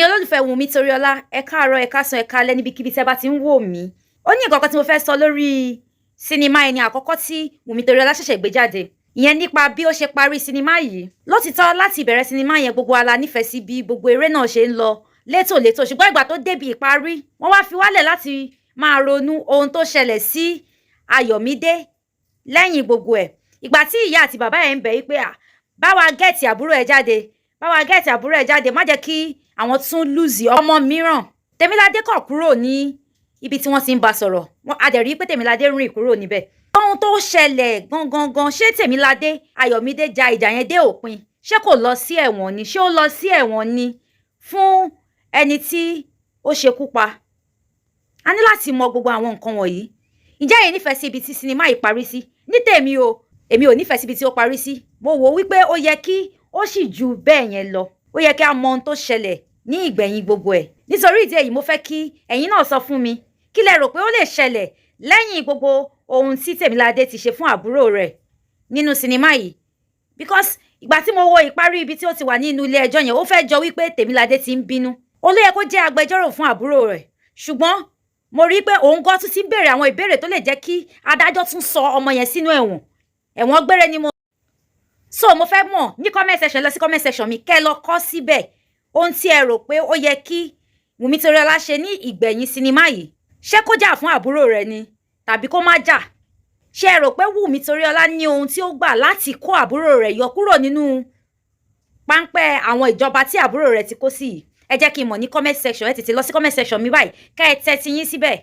ẹ̀yin olólùfẹ́ Wunmi Toriola ẹ káàárọ̀ ẹ káàsán ẹ káalẹ́ níbikíbi tẹ́ bá ti ń wò mí. Ó ní nǹkan kan tí mo fẹ́ sọ lórí sinimá ẹni àkọ́kọ́ tí Wunmi Toriola ṣẹ̀ṣẹ̀ gbé jáde. Ìyẹn nípa bí ó ṣe parí sinimá yìí. Lótìtọ́ láti ìbẹ̀rẹ̀ sinimá yẹn gbogbo wa la nífẹ̀ẹ́ sí bí gbogbo eré náà ṣe ń lọ létòlétò, ṣùgbọ́n ìgbà tó débi ìparí wọ́n wá fi wálẹ̀ láti máa ronú ohun tó ṣẹlẹ̀ sí Ayọ̀mídé lẹ́yìn gbogbo ẹ̀. Ìgbà tí ìyá àti bàbá ẹ̀ ń bẹ̀ wípé bá wa gẹ̀ẹ́tì àbúrò ẹ̀ jáde, bá wa gẹ̀ẹ́tì àbúrò ẹ̀ jáde, má jẹ́ kí àwọn tún lùzì ọmọ mìíràn. Tèmiládé kọ̀ kúrò ní ibi tí wọ́n ti ń bá sọ̀rọ̀. A dẹ̀ rí pé Tèmiládé rìn kúrò níbẹ̀. Ohun tó ṣẹlẹ̀ gangan, ṣé Tèmiládé Ayọ̀mídé ja ìjà yẹn dé òpin? Ṣé kò lọ sí ẹ̀wọ̀n ni? Ṣé ó lọ sí ẹ̀wọ̀n ni fún ẹni tí ó ṣekú pa? A ní láti mọ gbogbo àwọn nǹkan wọ̀nyí. Ǹjẹ́ ẹ̀yin nífẹ̀ẹ́ sí ibi tí sinimá yìí parí sí? Ní tèmi o, èmi ò nífẹ̀ẹ́ sí ibi tí ó parí sí. Mo wò wípé ó yẹ kí ó sì ju bẹ́ẹ̀ yẹn lọ. Ó yẹ kí a mọ ohun tó ṣẹlẹ̀ ní ìgbẹ̀yìn gbogbo ẹ̀. Nítorí ìdí èyí mo fẹ́ kí ẹ̀yin náà sọ fún mi kí lẹ rò pé ó lè ṣẹlẹ̀ lẹ́yìn gbogbo ohun tí Tèmiládé ti ṣe fún àbúrò rẹ̀ nínú sinimá yìí. Because ìgbà tí mo wo ìparí ibi tí ó ti wà nínú ilé ẹjọ́ yẹn, ó fẹ́ jọ wípé Tèmiládé ti ń bínú. Ó ló yẹ kó jẹ́ agbẹjọ́rò fún àbúrò rẹ̀. Ṣùgbọ́n mo rí pé òun gan tún ti ń béèrè àwọn ìbéèrè tó lè jẹ́ kí adájọ́ tún sọ ọmọ yẹn sínú ẹ̀wọ̀n. Ẹ̀wọ̀n gbére ni mo. So mo fẹ́ mọ̀ ní comment section, lọ sí comment section mi kẹ́ lọ kọ síbẹ̀ ohun tí ẹ rò pé ó yẹ kí Wunmi Toriola ṣe ní ìgbẹ̀yìn sinimá yìí. Ṣé kó jà fún àbúrò rẹ̀ ni tàbí kó má jà? Ṣé ẹ rò pé Wunmi Toriola ní ohun tí ó gbà láti kó àbúrò rẹ̀ yọ kúrò nínú páńpẹ́ àwọn ìjọba tí àbúrò rẹ̀ ti kó sí yìí? Ẹ jẹ́ kí n mọ̀ ní comment section. Ẹ tètè lọ sí comment section mi báyìí kẹ́ ẹ tẹ́tí yín síbẹ̀.